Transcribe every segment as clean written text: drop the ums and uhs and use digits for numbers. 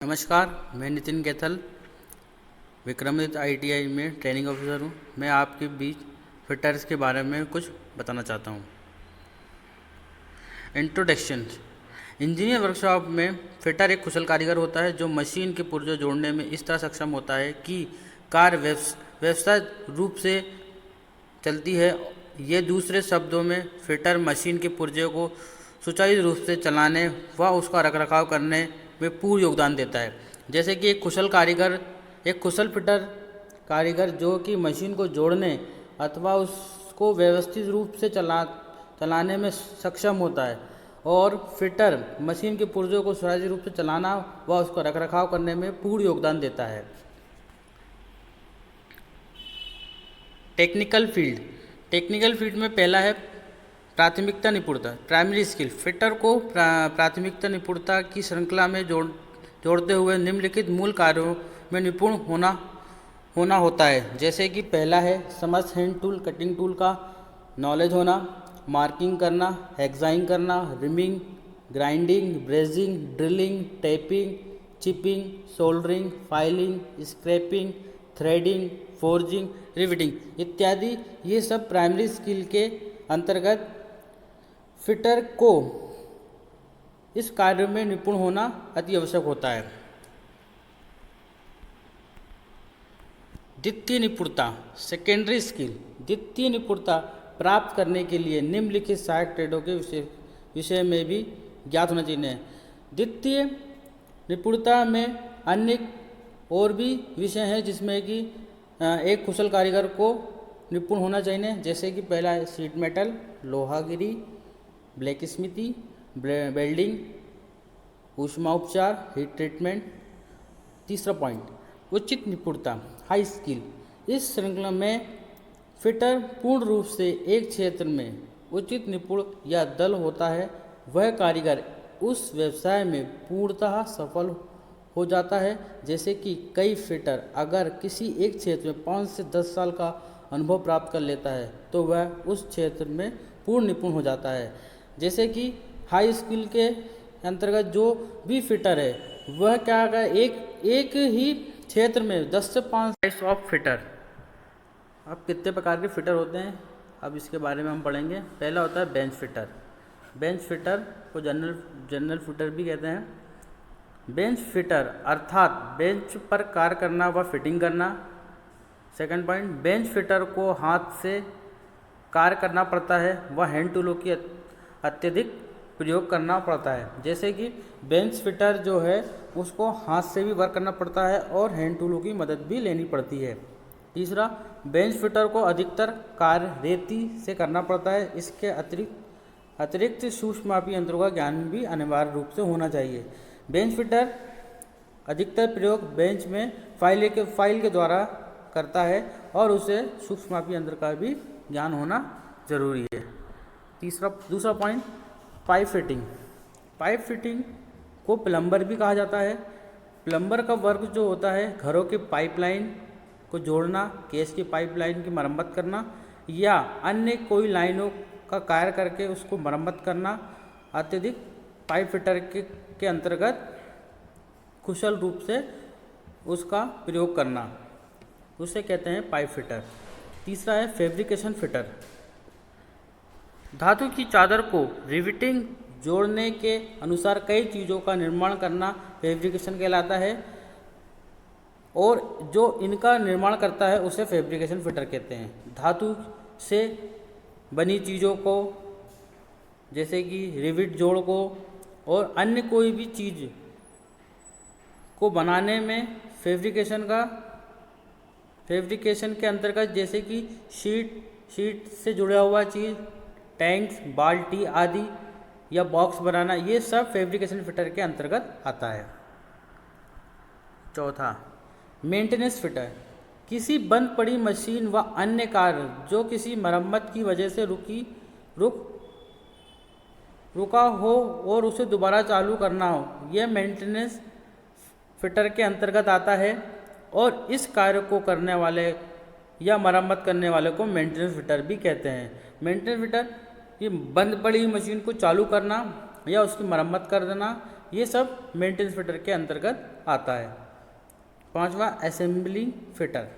नमस्कार, मैं नितिन कैथल विक्रमादित्य आईटीआई में ट्रेनिंग ऑफिसर हूँ। मैं आपके बीच फिटर्स के बारे में कुछ बताना चाहता हूँ। इंट्रोडक्शन। इंजीनियर वर्कशॉप में फिटर एक कुशल कारीगर होता है जो मशीन के पुर्जे जोड़ने में इस तरह सक्षम होता है कि कार व्यवस्थित रूप से चलती है। ये दूसरे शब्दों में फिटर मशीन के पुर्जे को सुचारू रूप से चलाने व उसका रखरखाव करने में पूर्ण योगदान देता है। जैसे कि एक कुशल फिटर कारीगर जो कि मशीन को जोड़ने अथवा उसको व्यवस्थित रूप से चलाने में सक्षम होता है, और फिटर मशीन के पुर्जों को सुचारू रूप से चलाना व उसका रखरखाव करने में पूर्ण योगदान देता है। टेक्निकल फील्ड में पहला है प्राथमिकता निपुणता, प्राइमरी स्किल। फिटर को प्राथमिकता निपुणता की श्रृंखला में जोड़ते हुए निम्नलिखित मूल कार्यों में निपुण होना होता है। जैसे कि पहला है समस्त हैंड टूल कटिंग टूल का नॉलेज होना, मार्किंग करना, हेक्साइंग करना, reaming, grinding, brazing, drilling, tapping, chipping, soldering, filing, scraping, threading, forging, riveting इत्यादि। ये सब प्राइमरी स्किल के अंतर्गत फिटर को इस कार्य में निपुण होना अति आवश्यक होता है। द्वितीय निपुणता, सेकेंडरी स्किल। द्वितीय निपुणता प्राप्त करने के लिए निम्नलिखित सहायक ट्रेडों के विषय में भी ज्ञात होना चाहिए। द्वितीय निपुणता में अन्य और भी विषय हैं जिसमें कि एक कुशल कारीगर को निपुण होना चाहिए। जैसे कि पहला है शीट मेटल, लोहागिरी, ब्लैक स्मिथी, वेल्डिंग, ऊष्मा उपचार, हीट ट्रीटमेंट। तीसरा पॉइंट उचित निपुणता, हाई स्किल। इस श्रृंखला में फिटर पूर्ण रूप से एक क्षेत्र में उचित निपुण या दल होता है। वह कारीगर उस व्यवसाय में पूर्णतः सफल हो जाता है। जैसे कि कई फिटर अगर किसी एक क्षेत्र में 5 से 10 साल का अनुभव प्राप्त कर लेता है तो वह उस क्षेत्र में पूर्ण निपुण हो जाता है। जैसे कि हाई स्किल के अंतर्गत जो भी फिटर है वह क्या होगा, एक ही क्षेत्र में 10 से 5 टाइप्स ऑफ फिटर। अब कितने प्रकार के फिटर होते हैं, अब इसके बारे में हम पढ़ेंगे। पहला होता है बेंच फिटर। बेंच फिटर को जनरल फिटर भी कहते हैं। बेंच फिटर अर्थात बेंच पर कार्य करना व फिटिंग करना। सेकंड पॉइंट, बेंच फिटर को हाथ से कार्य करना पड़ता है व हैंड टूलों की अत्यधिक प्रयोग करना पड़ता है। जैसे कि बेंच फिटर जो है उसको हाथ से भी वर्क करना पड़ता है और हैंड टूलों की मदद भी लेनी पड़ती है। तीसरा, बेंच फिटर को अधिकतर कार्य रेती से करना पड़ता है। इसके अतिरिक्त सूक्ष्म मापी यंत्रों का ज्ञान भी अनिवार्य रूप से होना चाहिए। बेंच फिटर अधिकतर प्रयोग बेंच में फाइल के द्वारा करता है और उसे सूक्ष्म मापी यंत्र का भी ज्ञान होना जरूरी है। दूसरा point, pipe fitting. Pipe fitting को प्लम्बर भी कहा जाता है। प्लम्बर का वर्क जो होता है घरों के पाइपलाइन को जोड़ना, गैस की पाइपलाइन की मरम्मत करना या अन्य कोई लाइनों का कार्य करके उसको मरम्मत करना। अत्यधिक पाइप फिटर के अंतर्गत कुशल रूप से उसका प्रयोग करना, उसे कहते हैं पाइप फिटर। तीसरा है फैब्रिकेशन फिटर। धातु की चादर को रिवेटिंग जोड़ने के अनुसार कई चीज़ों का निर्माण करना फैब्रिकेशन कहलाता है, और जो इनका निर्माण करता है उसे फैब्रिकेशन फिटर कहते हैं। धातु से बनी चीज़ों को जैसे कि रिवेट जोड़ को और अन्य कोई भी चीज़ को बनाने में फैब्रिकेशन के अंतर्गत, जैसे कि शीट से जुड़ा हुआ चीज़, टैंक्स, बाल्टी आदि या बॉक्स बनाना, ये सब फैब्रिकेशन फिटर के अंतर्गत आता है। चौथा, मेंटेनेंस फिटर। किसी बंद पड़ी मशीन व अन्य कार्य जो किसी मरम्मत की वजह से रुका हो और उसे दोबारा चालू करना हो, यह मेंटेनेंस फिटर के अंतर्गत आता है। और इस कार्य को करने वाले या मरम्मत करने वाले को मेंटेनेंस फिटर भी कहते हैं। मेंटेनेंस फिटर ये बंद पड़ी मशीन को चालू करना या उसकी मरम्मत कर देना ये सब मेंटेनेंस फिटर के अंतर्गत आता है। पांचवा, असेंबलिंग फिटर।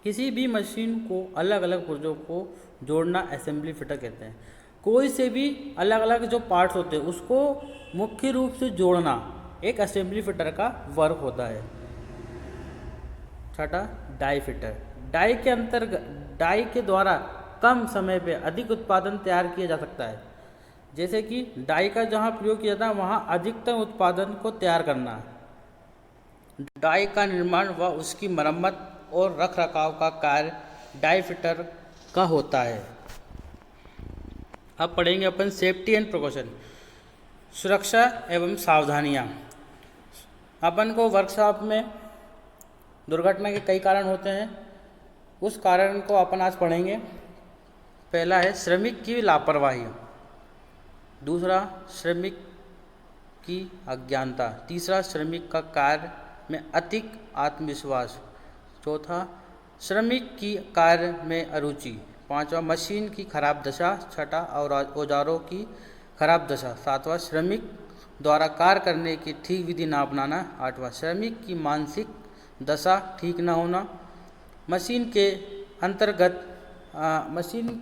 किसी भी मशीन को अलग अलग पुर्जों को जोड़ना असेंबली फिटर कहते हैं। कोई से भी अलग अलग जो पार्ट्स होते हैं उसको मुख्य रूप से जोड़ना एक असेंबली फिटर का वर्क होता है। छठा, डाई फिटर। डाई के द्वारा कम समय पे अधिक उत्पादन तैयार किया जा सकता है। जैसे कि डाई का जहाँ प्रयोग किया जाता है वहाँ अधिकतम उत्पादन को तैयार करना। डाई का निर्माण व उसकी मरम्मत और रख रखाव का कार्य डाई फिटर का होता है। अब पढ़ेंगे अपन सेफ्टी एंड प्रिकॉशन, सुरक्षा एवं सावधानियाँ। अपन को वर्कशॉप में दुर्घटना के कई कारण होते हैं, उस कारण को अपन आज पढ़ेंगे। पहला है श्रमिक की लापरवाही, दूसरा श्रमिक की अज्ञानता, तीसरा श्रमिक का कार्य में अतिक आत्मविश्वास, चौथा श्रमिक की कार्य में अरुचि, पांचवा मशीन की खराब दशा, छठा और औजारों की खराब दशा, सातवां श्रमिक द्वारा कार्य करने की ठीक विधि ना अपनाना, आठवां श्रमिक की मानसिक दशा ठीक न होना, मशीन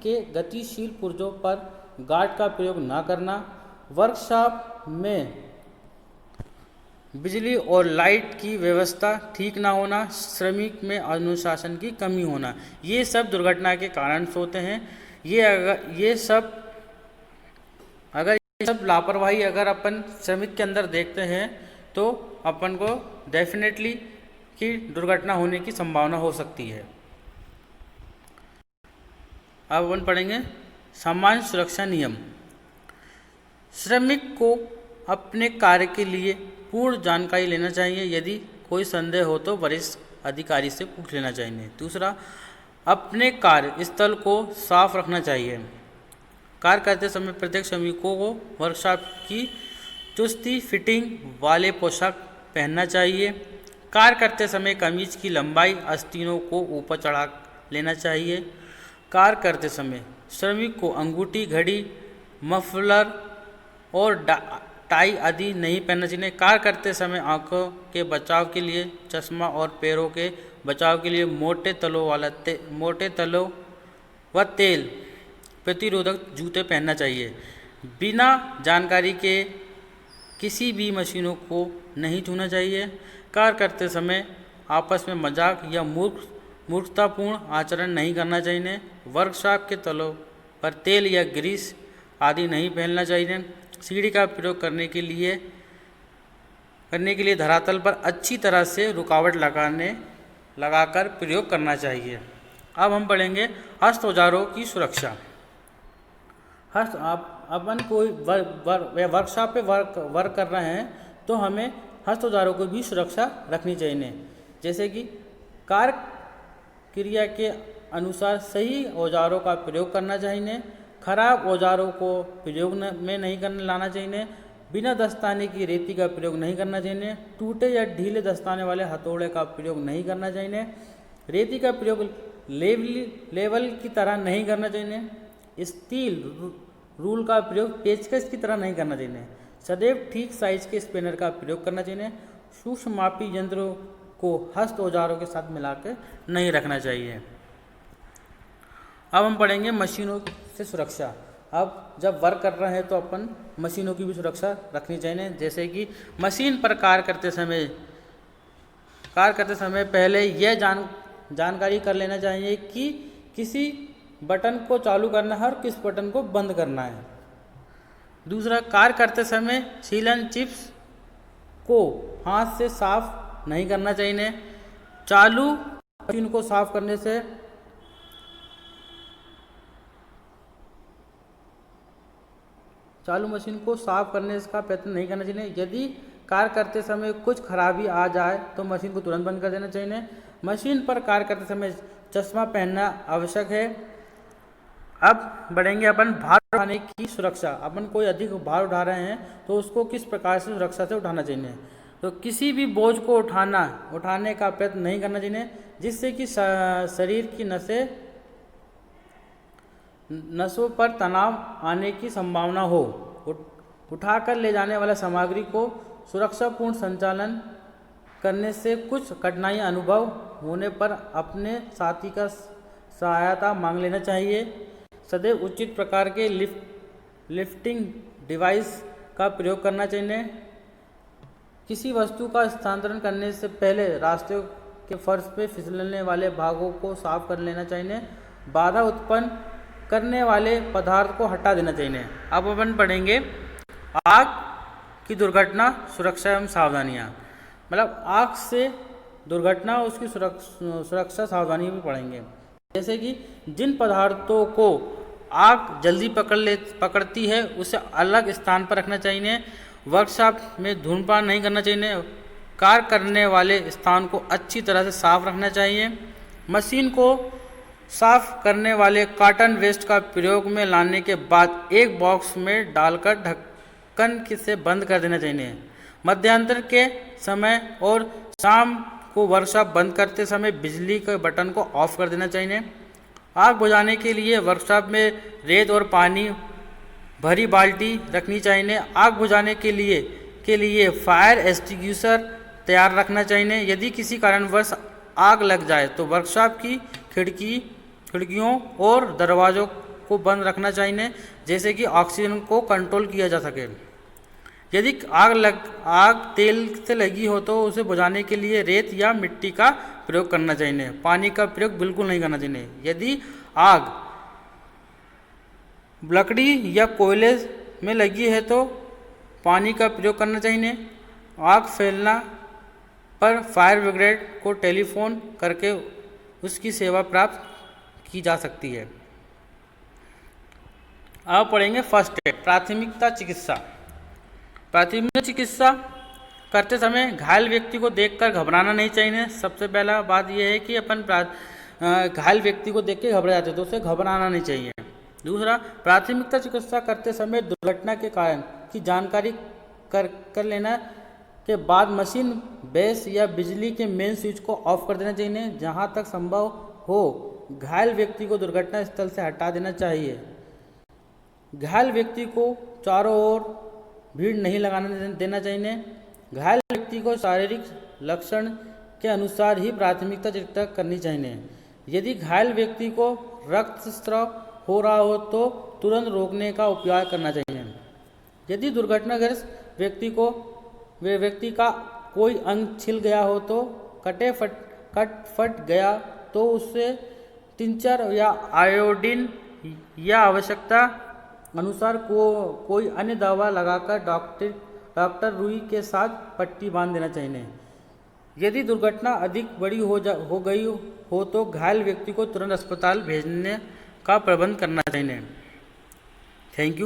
के गतिशील पुर्जों पर गार्ड का प्रयोग न करना, वर्कशॉप में बिजली और लाइट की व्यवस्था ठीक ना होना, श्रमिक में अनुशासन की कमी होना, ये सब दुर्घटना के कारण होते हैं। ये सब लापरवाही अगर अपन श्रमिक के अंदर देखते हैं तो अपन को डेफिनेटली कि दुर्घटना होने की संभावना हो सकती है। अब अपन पढ़ेंगे सामान्य सुरक्षा नियम। श्रमिक को अपने कार्य के लिए पूर्ण जानकारी लेना चाहिए, यदि कोई संदेह हो तो वरिष्ठ अधिकारी से पूछ लेना चाहिए। दूसरा, अपने कार्य स्थल को साफ रखना चाहिए। कार्य करते समय प्रत्येक श्रमिकों को वर्कशॉप की चुस्ती फिटिंग वाले पोशाक पहनना चाहिए। कार्य करते समय कमीज की लंबाई आस्तीनों को ऊपर चढ़ा लेना चाहिए। कार्य करते समय श्रमिक को अंगूठी, घड़ी, मफलर और टाई आदि नहीं पहनना चाहिए। कार्य करते समय आंखों के बचाव के लिए चश्मा और पैरों के बचाव के लिए मोटे तलों व तेल प्रतिरोधक जूते पहनना चाहिए। बिना जानकारी के किसी भी मशीनों को नहीं छूना चाहिए। कार्य करते समय आपस में मजाक या मूर्खतापूर्ण आचरण नहीं करना चाहिए। वर्कशॉप के तलों पर तेल या ग्रीस आदि नहीं फैलना चाहिए। सीढ़ी का प्रयोग करने के लिए धरातल पर अच्छी तरह से रुकावट लगाकर प्रयोग करना चाहिए। अब हम पढ़ेंगे हस्त औजारों की सुरक्षा। अपन कोई वर्कशॉप पे वर्क कर रहे हैं तो हमें हस्त औजारों को भी सुरक्षा रखनी चाहिए। जैसे कि कार्य क्रिया के अनुसार सही औजारों का प्रयोग करना चाहिए। खराब औजारों को प्रयोग में नहीं लाना चाहिए। बिना दस्ताने की रेती का प्रयोग नहीं करना चाहिए। टूटे या ढीले दस्ताने वाले हथौड़े का प्रयोग नहीं करना चाहिए। रेती का प्रयोग लेवल की तरह नहीं करना चाहिए। स्टील रूल का प्रयोग पेचकस की तरह नहीं करना चाहिए। सदैव ठीक साइज के स्पेनर का प्रयोग करना चाहिए। सूक्ष्म मापी यंत्रों को हस्त औजारों के साथ मिलाकर नहीं रखना चाहिए। अब हम पढ़ेंगे मशीनों से सुरक्षा। अब जब वर्क कर रहे हैं तो अपन मशीनों की भी सुरक्षा रखनी चाहिए। जैसे कि मशीन पर कार्य करते समय पहले यह जानकारी कर लेना चाहिए कि किसी बटन को चालू करना है और किस बटन को बंद करना है। दूसरा, कार्य करते समय सीलन चिप्स को हाथ से साफ नहीं करना चाहिए। चालू मशीन को साफ करने से चालू मशीन को साफ करने का प्रयत्न नहीं करना चाहिए। यदि कार्य करते समय कुछ खराबी आ जाए तो मशीन को तुरंत बंद कर देना चाहिए। मशीन पर कार्य करते समय चश्मा पहनना आवश्यक है। अब बढ़ेंगे अपन भार उठाने की सुरक्षा। अपन कोई अधिक भार उठा रहे हैं तो उसको किस प्रकार से सुरक्षा से उठाना चाहिए। तो किसी भी बोझ को उठाने का प्रयत्न नहीं करना चाहिए जिससे कि शरीर की नसों पर तनाव आने की संभावना हो। उठाकर ले जाने वाला सामग्री को सुरक्षापूर्ण संचालन करने से कुछ कठिनाई अनुभव होने पर अपने साथी का सहायता मांग लेना चाहिए। सदैव उचित प्रकार के लिफ्टिंग डिवाइस का प्रयोग करना चाहिए। किसी वस्तु का स्थानांतरण करने से पहले रास्ते के फर्श पे फिसलने वाले भागों को साफ कर लेना चाहिए। बाधा उत्पन्न करने वाले पदार्थ को हटा देना चाहिए। अब अपन पढ़ेंगे आग की दुर्घटना सुरक्षा एवं सावधानियाँ। मतलब आग से दुर्घटना उसकी सुरक्षा सावधानी भी पढ़ेंगे। जैसे कि जिन पदार्थों को आग जल्दी पकड़ती है उसे अलग स्थान पर रखना चाहिए। वर्कशॉप में धूम्रपान नहीं करना चाहिए। कार्य करने वाले स्थान को अच्छी तरह से साफ रखना चाहिए। मशीन को साफ करने वाले कॉटन वेस्ट का प्रयोग में लाने के बाद एक बॉक्स में डालकर ढक्कन से बंद कर देना चाहिए। मध्यांतर के समय और शाम को वर्कशॉप बंद करते समय बिजली के बटन को ऑफ कर देना चाहिए। आग बुझाने के लिए वर्कशॉप में रेत और पानी भरी बाल्टी रखनी चाहिए। आग बुझाने के लिए फायर एक्सटिंग्विशर तैयार रखना चाहिए। यदि किसी कारणवश आग लग जाए तो वर्कशॉप की खिड़कियों और दरवाज़ों को बंद रखना चाहिए, जैसे कि ऑक्सीजन को कंट्रोल किया जा सके। यदि आग तेल से लगी हो तो उसे बुझाने के लिए रेत या मिट्टी का प्रयोग करना चाहिए। पानी का प्रयोग बिल्कुल नहीं करना चाहिए। यदि आग लकड़ी या कोयले में लगी है तो पानी का प्रयोग करना चाहिए। आग फैलना पर फायर ब्रिगेड को टेलीफोन करके उसकी सेवा प्राप्त की जा सकती है। अब पढ़ेंगे फर्स्ट एड, प्राथमिकता चिकित्सा। प्राथमिक चिकित्सा करते समय घायल व्यक्ति को देखकर घबराना नहीं चाहिए। सबसे पहला बात यह है कि अपन घायल व्यक्ति को देख के घबरा जाते हैं तो उसे घबराना नहीं चाहिए। दूसरा, प्राथमिकता चिकित्सा करते समय दुर्घटना के कारण की जानकारी कर लेना के बाद मशीन, बेस या बिजली के मेन स्विच को ऑफ कर देना चाहिए। जहां तक संभव हो घायल व्यक्ति को दुर्घटना स्थल से हटा देना चाहिए। घायल व्यक्ति को चारों ओर भीड़ नहीं लगाने देना चाहिए। घायल व्यक्ति को शारीरिक लक्षण के अनुसार ही प्राथमिकता चिकित्सा करनी चाहिए। यदि घायल व्यक्ति को रक्तस्राव हो रहा हो तो तुरंत रोकने का उपाय करना चाहिए। यदि दुर्घटनाग्रस्त व्यक्ति का कोई अंग छिल गया हो तो फट गया तो उससे टिंचर या आयोडीन या आवश्यकता अनुसार कोई अन्य दवा लगाकर डॉक्टर रुई के साथ पट्टी बांध देना चाहिए। यदि दुर्घटना अधिक बड़ी हो गई हो तो घायल व्यक्ति को तुरंत अस्पताल भेजने का प्रबंध करना चाहिए। Thank you.